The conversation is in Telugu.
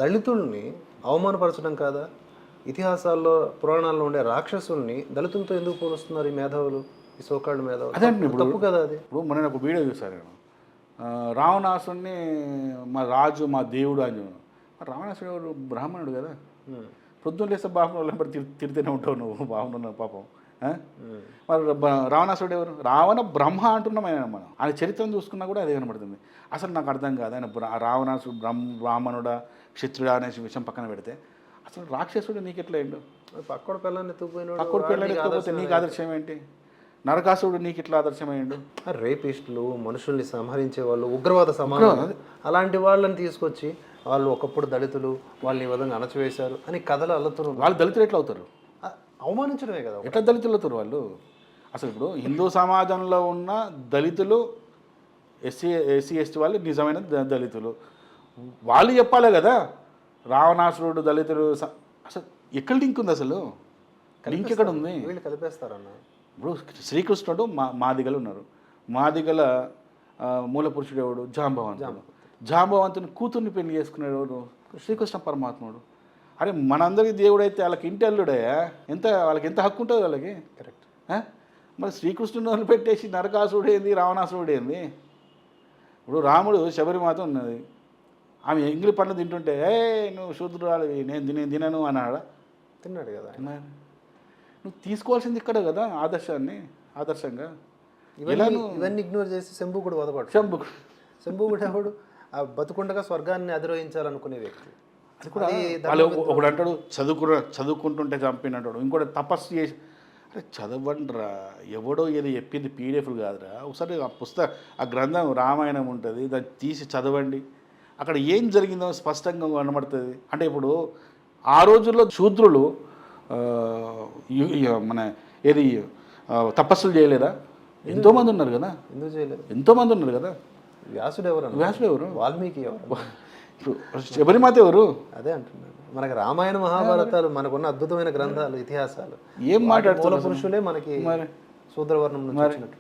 దళితుల్ని అవమానపరచడం కాదా? ఇతిహాసాల్లో పురాణాల్లో ఉండే రాక్షసుల్ని దళితులతో ఎందుకు పోలుస్తున్నారు ఈ మేధావులు, ఈ సోకాళ్ళు మేధావులు? అదే అండి, ఇప్పుడు తప్పు కదా అది. ఇప్పుడు మొన్న ఒక వీడియో చూసాను నేను. రావణాసుని మా రాజు మా దేవుడు అని చెప్పాను. రావణాసుడు ఎవరు? బ్రాహ్మణుడు కదా. పొద్దున్న లేస్తే బ్రాహ్మణులు తిరితేనే ఉంటావు నువ్వు, బాగున్నావు పాపం. మరి రావణాసుడు ఎవరు? రావణ బ్రహ్మ అంటున్నాం ఆయన. మనం ఆయన చరిత్రను చూసుకున్నా కూడా అదే కనబడుతుంది. అసలు నాకు అర్థం కాదు, ఆయన రావణాసుడు బ్రాహ్మణుడా క్షత్రుడా అనే విషయం పక్కన పెడితే అసలు రాక్షసుడు నీకు ఎట్లా అయిండు? పక్కడు పిల్లల్ని ఎత్తుకుపోయినాడు, పక్కడు పిల్లలు ఎత్తుకపోతే నీకు ఆదర్శం ఏంటి? నరకాసుడు నీకు ఇట్లా ఆదర్శమయ్యాడు? రేపిస్టులు, మనుషుల్ని సంహరించే వాళ్ళు, ఉగ్రవాద సమాజం, అలాంటి వాళ్ళని తీసుకొచ్చి వాళ్ళు ఒకప్పుడు దళితులు వాళ్ళని ఈ విధంగా అణచివేశారు అని కథలు అల్లుతున్నారు. వాళ్ళు దళితులు ఎట్లా అవుతారు? అవమానించడమే కదా. ఎట్లా దళితులు అవుతారు వాళ్ళు? అసలు ఇప్పుడు హిందూ సమాజంలో ఉన్న దళితులు ఎస్సీ ఎస్టీ వాళ్ళు నిజమైన దళితులు వాళ్ళు చెప్పాలి కదా. రావణాసురుడు దళితులు అసలు ఎక్కడ లింక్ ఉంది? అసలు లింక్ ఎక్కడ ఉంది? వీళ్ళు కలిపేస్తారన్న. ఇప్పుడు శ్రీకృష్ణుడు మాదిగలు ఉన్నారు. మాదిగల మూల పురుషుడు ఎవడు? జాంబవంతుడు. జాంబవంతుని కూతుర్ని పెళ్లి చేసుకున్నాడు ఎవరు? శ్రీకృష్ణ పరమాత్ముడు. అరే మనందరికీ దేవుడు అయితే వాళ్ళకి ఇంటి అల్లుడే, వాళ్ళకి ఎంత హక్కు ఉంటుంది వాళ్ళకి? కరెక్ట్. మరి శ్రీకృష్ణుని వదిలిపెట్టేసి నరకాసురుడు ఏంది, రావణాసురుడు ఏంది? ఇప్పుడు రాముడు శబరిమాత ఉన్నది, ఆమె ఎంగిలి పండ్లు తింటుంటే నువ్వు శూద్రురాలివి, నేను తినను అన్నాడా? తిన్నాడు కదా. నువ్వు తీసుకోవాల్సింది ఇక్కడ కదా ఆదర్శంగా. ఇవన్నీ ఇగ్నోర్ చేసి శంభుకుడు వదపడు. శంభుకుడు ఎవడు? ఆ బతుకుండగా స్వర్గాన్ని అధిరోహించాలనుకునే వ్యక్తి. అది కూడా ఒకడు అంటాడు చదువుకుంటుంటే చంపినట్టు, ఇంకోటి తపస్సు చేసి. అరే చదవండిరా, ఎవడో ఏదో చెప్పింది పీడిఎఫ్లు కాదురా. ఒకసారి ఆ గ్రంథం రామాయణం ఉంటుంది, దాన్ని తీసి చదవండి. అక్కడ ఏం జరిగిందో స్పష్టంగా కనబడుతుంది. అంటే ఇప్పుడు ఆ రోజుల్లో శూద్రులు మన ఏది తపస్సులు చేయలేదా? ఎంతోమంది ఉన్నారు కదా. ఎందుకు చేయలేదు? ఎంతోమంది ఉన్నారు కదా. వ్యాసుడు ఎవరు? వాల్మీకి ఎవరు? శబరిమాత ఎవరు? అదే అంటున్నాను. మనకి రామాయణ మహాభారతాలు మనకున్న అద్భుతమైన గ్రంథాలు, ఇతిహాసాలు. ఏం మాట్లాడుతున్నారు? పురుషులే మనకి శూద్రవర్ణం నుంచి వచ్చినటువంటి